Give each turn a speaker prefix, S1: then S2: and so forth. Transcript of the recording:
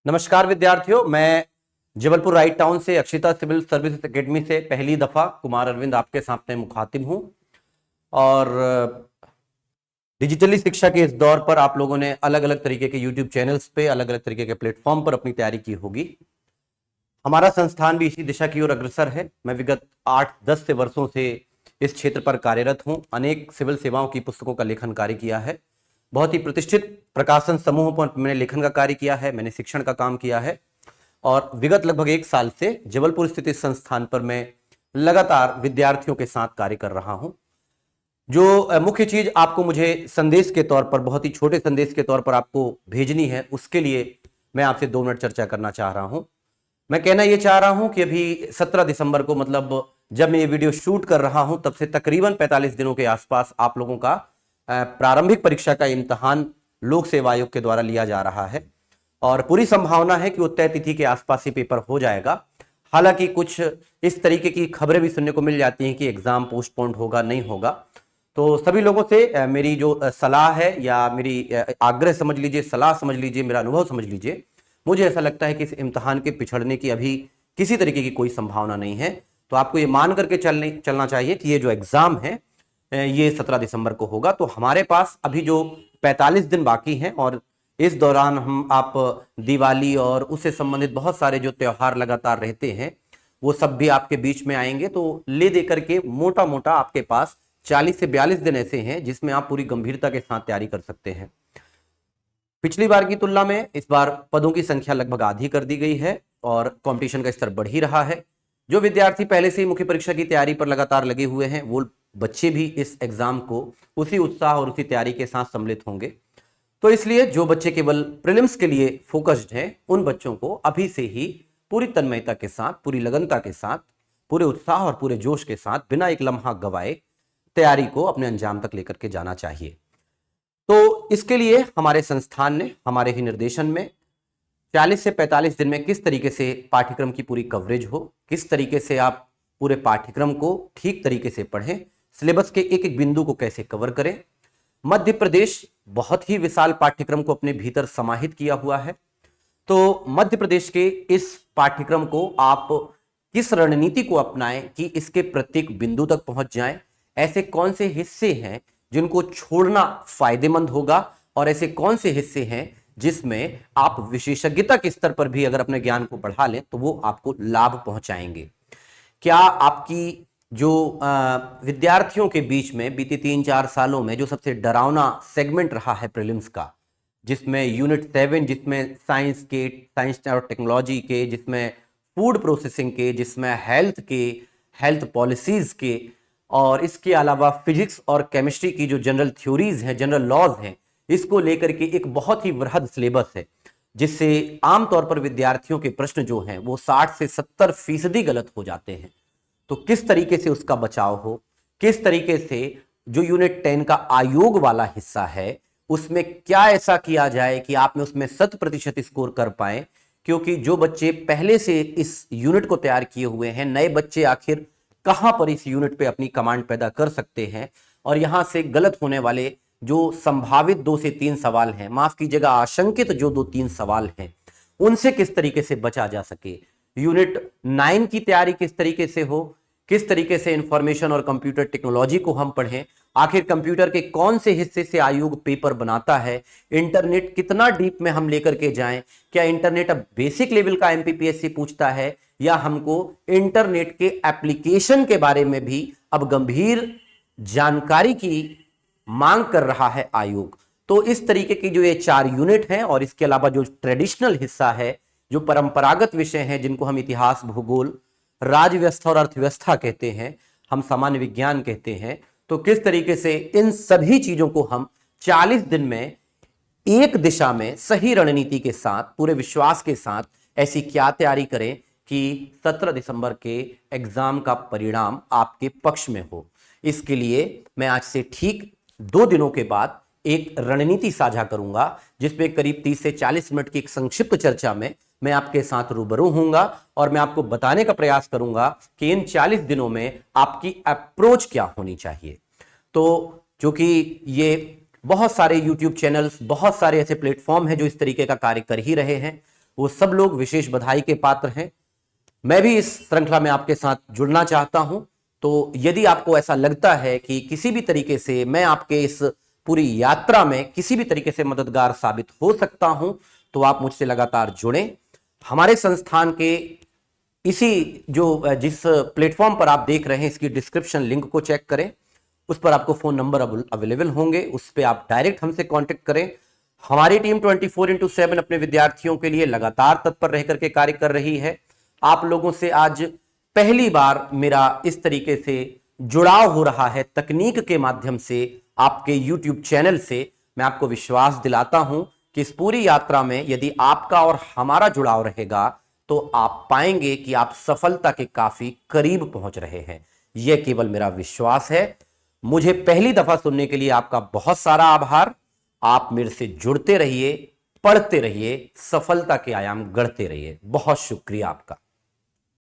S1: नमस्कार विद्यार्थियों, मैं जबलपुर राइट टाउन से अक्षिता सिविल सर्विसेज एकेडमी से पहली दफा कुमार अरविंद आपके सामने मुखातिब हूं। और डिजिटली शिक्षा के इस दौर पर आप लोगों ने अलग अलग तरीके के यूट्यूब चैनल्स पे, अलग अलग तरीके के प्लेटफॉर्म पर अपनी तैयारी की होगी। हमारा संस्थान भी इसी दिशा की ओर अग्रसर है। मैं विगत 8-10 से वर्षों से इस क्षेत्र पर कार्यरत हूं। अनेक सिविल सेवाओं की पुस्तकों का लेखन कार्य किया है। बहुत ही प्रतिष्ठित प्रकाशन समूहों पर मैंने लेखन का कार्य किया है, मैंने शिक्षण का काम किया है। और विगत लगभग 1 साल से जबलपुर स्थित इस संस्थान पर मैं लगातार विद्यार्थियों के साथ कार्य कर रहा हूं। जो मुख्य चीज आपको मुझे संदेश के तौर पर, बहुत ही छोटे संदेश के तौर पर आपको भेजनी है, उसके लिए मैं आपसे 2 मिनट चर्चा करना चाह रहा हूं। मैं कहना यह चाह रहा हूं कि अभी 17 दिसंबर को, मतलब जब मैं ये वीडियो शूट कर रहा हूं, तब से तकरीबन 45 दिनों के आसपास आप लोगों का प्रारंभिक परीक्षा का इम्तहान लोक सेवा आयोग के द्वारा लिया जा रहा है। और पूरी संभावना है कि वो तय तिथि के आसपास ही पेपर हो जाएगा। हालांकि कुछ इस तरीके की खबरें भी सुनने को मिल जाती हैं कि एग्जाम पोस्टपोन्ड होगा, नहीं होगा। तो सभी लोगों से मेरी जो सलाह है, या मेरी आग्रह समझ लीजिए, सलाह समझ लीजिए, मेरा अनुभव समझ लीजिए, मुझे ऐसा लगता है कि इस इम्तहान के पिछड़ने की अभी किसी तरीके की कोई संभावना नहीं है। तो आपको ये मान करके चलना चाहिए कि ये जो एग्जाम है ये 17 दिसंबर को होगा। तो हमारे पास अभी जो 45 दिन बाकी हैं, और इस दौरान आप दिवाली और उससे संबंधित बहुत सारे जो त्योहार लगातार रहते हैं वो सब भी आपके बीच में आएंगे। तो ले दे करके मोटा मोटा आपके पास 40 से 42 दिन ऐसे हैं जिसमें आप पूरी गंभीरता के साथ तैयारी कर सकते हैं। पिछली बार की तुलना में इस बार पदों की संख्या लगभग आधी कर दी गई है और कंपटीशन का स्तर बढ़ ही रहा है। जो विद्यार्थी पहले से ही मुख्य परीक्षा की तैयारी पर लगातार लगे हुए हैं, वो बच्चे भी इस एग्जाम को उसी उत्साह और उसी तैयारी के साथ सम्मिलित होंगे। तो इसलिए जो बच्चे केवल प्रीलिम्स के लिए फोकस्ड हैं, उन बच्चों को अभी से ही पूरी तन्मयता के साथ, पूरी लगनता के साथ, पूरे उत्साह और पूरे जोश के साथ, बिना एक लम्हा गवाए तैयारी को अपने अंजाम तक लेकर के जाना चाहिए। तो इसके लिए हमारे संस्थान ने हमारे ही निर्देशन में 40 से 45 दिन में किस तरीके से पाठ्यक्रम की पूरी कवरेज हो, किस तरीके से आप पूरे पाठ्यक्रम को ठीक तरीके से पढ़ें, सिलेबस के एक एक बिंदु को कैसे कवर करें। मध्य प्रदेश बहुत ही विशाल पाठ्यक्रम को अपने भीतर समाहित किया हुआ है। तो मध्य प्रदेश के इस पाठ्यक्रम को आप किस रणनीति को अपनाएं कि इसके प्रत्येक बिंदु तक पहुंच जाएं। ऐसे कौन से हिस्से हैं जिनको छोड़ना फायदेमंद होगा, और ऐसे कौन से हिस्से हैं जिसमें आप विशेषज्ञता के स्तर पर भी अगर अपने ज्ञान को बढ़ा लें तो वो आपको लाभ पहुंचाएंगे। क्या आपकी जो विद्यार्थियों के बीच में बीते 3-4 सालों में जो सबसे डरावना सेगमेंट रहा है प्रीलिम्स का, जिसमें यूनिट 7, जिसमें साइंस और टेक्नोलॉजी के, जिसमें फूड प्रोसेसिंग के, जिसमें हेल्थ के, हेल्थ पॉलिसीज के, और इसके अलावा फिजिक्स और केमिस्ट्री की जो जनरल थ्योरीज हैं, जनरल लॉज हैं, इसको लेकर के एक बहुत ही वृहद सिलेबस है, जिससे आमतौर पर विद्यार्थियों के प्रश्न जो हैं वो 60 से 70% गलत हो जाते हैं। तो किस तरीके से उसका बचाव हो, किस तरीके से जो यूनिट 10 का आयोग वाला हिस्सा है उसमें क्या ऐसा किया जाए कि आप में उसमें 100% स्कोर कर पाए। क्योंकि जो बच्चे पहले से इस यूनिट को तैयार किए हुए हैं, नए बच्चे आखिर कहां पर इस यूनिट पे अपनी कमांड पैदा कर सकते हैं, और यहां से गलत होने वाले जो संभावित 2 से 3 सवाल हैं, माफ कीजिएगा आशंकित जो 2-3 सवाल हैं, उनसे किस तरीके से बचा जा सके। यूनिट 9 की तैयारी किस तरीके से हो, किस तरीके से इंफॉर्मेशन और कंप्यूटर टेक्नोलॉजी को हम पढ़ें, आखिर कंप्यूटर के कौन से हिस्से से आयोग पेपर बनाता है, इंटरनेट कितना डीप में हम लेकर के जाएं, क्या इंटरनेट अब बेसिक लेवल का एमपीपीएससी पूछता है, या हमको इंटरनेट के एप्लीकेशन के बारे में भी अब गंभीर जानकारी की मांग कर रहा है आयोग। तो इस तरीके की जो ये 4 यूनिट हैं, और इसके अलावा जो ट्रेडिशनल हिस्सा है, जो परंपरागत विषय हैं, जिनको हम इतिहास, भूगोल, राज्य व्यवस्था और अर्थव्यवस्था कहते हैं, हम सामान्य विज्ञान कहते हैं, तो किस तरीके से इन सभी चीजों को हम 40 दिन में एक दिशा में सही रणनीति के साथ, पूरे विश्वास के साथ ऐसी क्या तैयारी करें कि 17 दिसंबर के एग्जाम का परिणाम आपके पक्ष में हो। इसके लिए मैं आज से ठीक 2 दिनों के बाद एक रणनीति साझा करूंगा, जिसमें करीब 30 से 40 मिनट की एक संक्षिप्त चर्चा में मैं आपके साथ रूबरू होऊंगा, और मैं आपको बताने का प्रयास करूंगा कि इन 40 दिनों में आपकी अप्रोच क्या होनी चाहिए। तो चूंकि ये बहुत सारे YouTube चैनल्स, बहुत सारे ऐसे प्लेटफॉर्म हैं जो इस तरीके का कार्य कर ही रहे हैं, वो सब लोग विशेष बधाई के पात्र हैं। मैं भी इस श्रृंखला में आपके साथ जुड़ना चाहता हूं। तो यदि आपको ऐसा लगता है कि किसी भी तरीके से मैं आपके इस पूरी यात्रा में किसी भी तरीके से मददगार साबित हो सकता हूं, तो आप मुझसे लगातार जुड़ें। हमारे संस्थान के इसी जिस प्लेटफॉर्म पर आप देख रहे हैं, इसकी डिस्क्रिप्शन लिंक को चेक करें। उस पर आपको फोन नंबर अवेलेबल होंगे, उस पर आप डायरेक्ट हमसे कांटेक्ट करें। हमारी टीम 24/7 अपने विद्यार्थियों के लिए लगातार तत्पर रह करके कार्य कर रही है। आप लोगों से आज पहली बार मेरा इस तरीके से जुड़ाव हो रहा है तकनीक के माध्यम से, आपके YouTube चैनल से। मैं आपको विश्वास दिलाता हूं कि इस पूरी यात्रा में यदि आपका और हमारा जुड़ाव रहेगा तो आप पाएंगे कि आप सफलता के काफी करीब पहुंच रहे हैं। यह केवल मेरा विश्वास है। मुझे पहली दफा सुनने के लिए आपका बहुत सारा आभार। आप मेरे से जुड़ते रहिए, पढ़ते रहिए, सफलता के आयाम गढ़ते रहिए। बहुत शुक्रिया आपका।